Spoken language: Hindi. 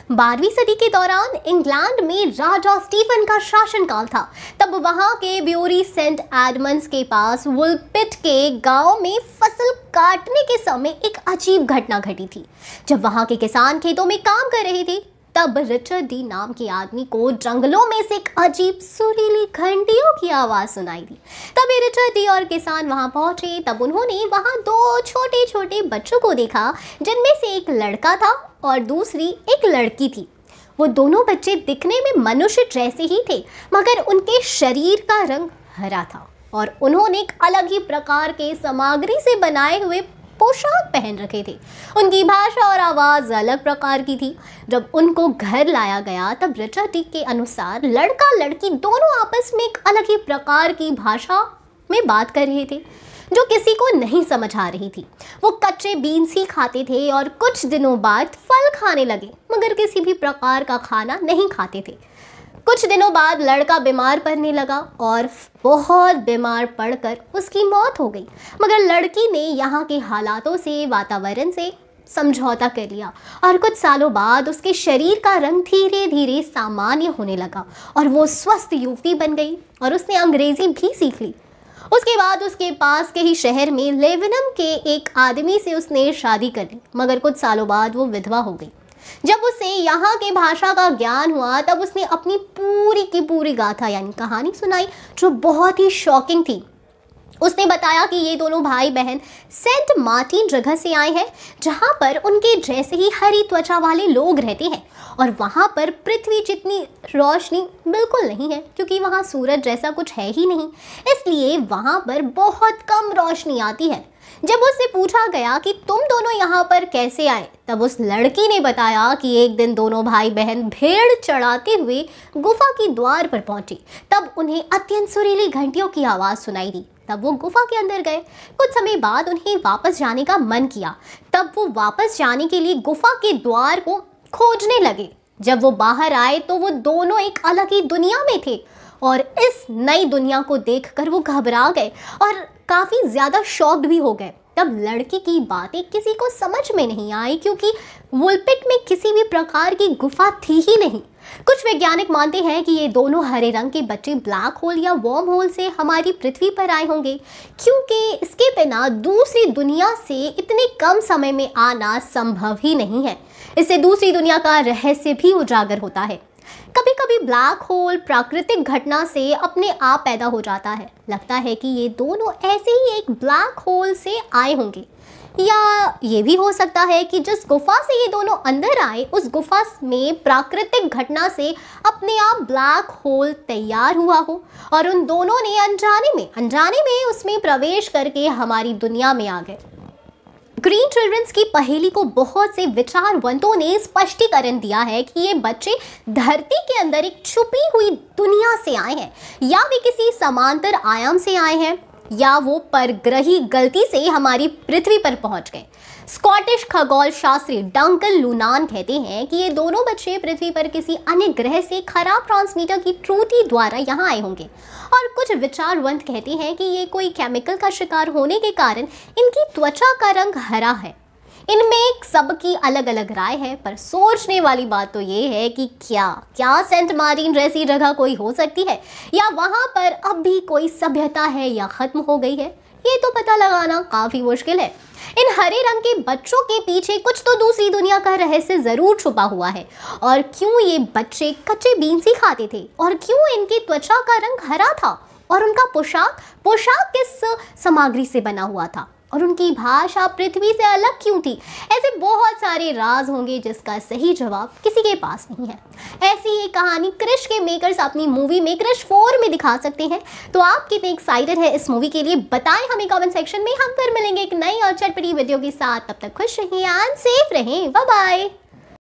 12वीं सदी के दौरान इंग्लैंड में राजा स्टीफन का शासनकाल था। तब वहां के ब्यूरी सेंट एडमंड्स के पास वुलपिट के गांव में फसल काटने के समय एक अजीब घटना घटी थी। जब वहां के किसान खेतों में काम कर रहे थे, तब रिचर्ड डी नाम के आदमी को जंगलों में से एक अजीब सुरीली घंटियों की आवाज सुनाई दी। तभी रिचर्ड डी और किसान वहां पहुंचे। तब उन्होंने वहां दो छोटे छोटे बच्चों को देखा, जिनमें से एक लड़का था और दूसरी एक लड़की थी। वो दोनों बच्चे दिखने में मनुष्य जैसे ही थे, मगर उनके शरीर का रंग हरा था और उन्होंने एक अलग ही प्रकार के सामग्री से बनाए हुए पोशाक पहन रखे थे। उनकी भाषा और आवाज़ अलग प्रकार की थी। जब उनको घर लाया गया, तब रिचर्ड डी के अनुसार लड़का लड़की दोनों आपस में एक अलग ही प्रकार की भाषा में बात कर रहे थे, जो किसी को नहीं समझ आ रही थी। वो कच्चे बीन्स ही खाते थे और कुछ दिनों बाद फल खाने लगे, मगर किसी भी प्रकार का खाना नहीं खाते थे। कुछ दिनों बाद लड़का बीमार पड़ने लगा और बहुत बीमार पड़कर उसकी मौत हो गई। मगर लड़की ने यहाँ के हालातों से, वातावरण से समझौता कर लिया और कुछ सालों बाद उसके शरीर का रंग धीरे धीरे सामान्य होने लगा और वो स्वस्थ युवती बन गई और उसने अंग्रेजी भी सीख ली। उसके बाद उसके पास के ही शहर में लेवेनम के एक आदमी से उसने शादी कर ली, मगर कुछ सालों बाद वो विधवा हो गई। जब उसे यहाँ के भाषा का ज्ञान हुआ, तब उसने अपनी पूरी की पूरी गाथा यानी कहानी सुनाई, जो बहुत ही शॉकिंग थी। उसने बताया कि ये दोनों भाई बहन सेंट मार्टिन जगह से आए हैं, जहाँ पर उनके जैसे ही हरी त्वचा वाले लोग रहते हैं और वहाँ पर पृथ्वी जितनी रोशनी बिल्कुल नहीं है, क्योंकि वहाँ सूरज जैसा कुछ है ही नहीं, इसलिए वहाँ पर बहुत कम रोशनी आती है। जब उससे पूछा गया कि तुम दोनों यहाँ पर कैसे आए, तब उस लड़की ने बताया कि एक दिन दोनों भाई बहन भेड़ चढ़ाते हुए गुफा की द्वार पर पहुंचे। तब उन्हें अत्यंत सुरीली घंटियों की आवाज़ सुनाई दी। तब वो गुफा के अंदर गए। कुछ समय बाद उन्हें वापस जाने का मन किया। तब वो वापस जाने के लिए गुफा के द्वार को खोजने लगे। जब वो बाहर आए तो वो दोनों एक अलग ही दुनिया में थे और इस नई दुनिया को देखकर वो घबरा गए और काफ़ी ज़्यादा शॉक्ड भी हो गए। तब लड़की की बातें किसी को समझ में नहीं आई, क्योंकि वुलपिट में किसी भी प्रकार की गुफा थी ही नहीं। कुछ वैज्ञानिक मानते हैं कि ये दोनों हरे रंग के बच्चे ब्लैक होल या वर्म होल से हमारी पृथ्वी पर आए होंगे, क्योंकि इसके बिना दूसरी दुनिया से इतने कम समय में आना संभव ही नहीं है। इससे दूसरी दुनिया का रहस्य भी उजागर होता है। कभी कभी ब्लैक होल प्राकृतिक घटना से अपने आप पैदा हो जाता है। लगता है कि ये दोनों ऐसे ही एक ब्लैक होल से आए होंगे, या ये भी हो सकता है कि जिस गुफा से ये दोनों अंदर आए, उस गुफा में प्राकृतिक घटना से अपने आप ब्लैक होल तैयार हुआ हो और उन दोनों ने अनजाने में उसमें प्रवेश करके हमारी दुनिया में आ गए। ग्रीन चिल्ड्रंस की पहेली को बहुत से विचारवंतों ने स्पष्टीकरण दिया है कि ये बच्चे धरती के अंदर एक छुपी हुई दुनिया से आए हैं, या वे किसी समांतर आयाम से आए हैं, या वो परग्रही गलती से हमारी पृथ्वी पर पहुंच गए। स्कॉटिश खगोल शास्त्री डंकन लूनान कहते हैं कि ये दोनों बच्चे पृथ्वी पर किसी अन्य ग्रह से खराब ट्रांसमीटर की त्रुटि द्वारा यहाँ आए होंगे, और कुछ विचारवंत कहते हैं कि ये कोई केमिकल का शिकार होने के कारण इनकी त्वचा का रंग हरा है। इनमें सबकी अलग अलग राय है, पर सोचने वाली बात तो ये है कि क्या सेंट मार्टिन जैसी जगह कोई हो सकती है, या वहाँ पर अब भी कोई सभ्यता है या खत्म हो गई है, ये तो पता लगाना काफ़ी मुश्किल है। इन हरे रंग के बच्चों के पीछे कुछ तो दूसरी दुनिया का रहस्य ज़रूर छुपा हुआ है। और क्यों ये बच्चे कच्चे बीन्स ही खाते थे, और क्यों इनकी त्वचा का रंग हरा था, और उनका पोशाक किस सामग्री से बना हुआ था, और उनकी भाषा पृथ्वी से अलग क्यों थी। ऐसे बहुत सारे राज होंगे जिसका सही जवाब किसी के पास नहीं है। ऐसी ही कहानी क्रिश के मेकर्स अपनी मूवी में क्रिश 4 में दिखा सकते हैं। तो आप कितने एक्साइटेड है इस मूवी के लिए, बताएं हमें कमेंट सेक्शन में। हम फिर मिलेंगे एक नई और चटपटी वीडियो के साथ। तब तक खुश रहिए एंड सेफ रहें। Bye bye.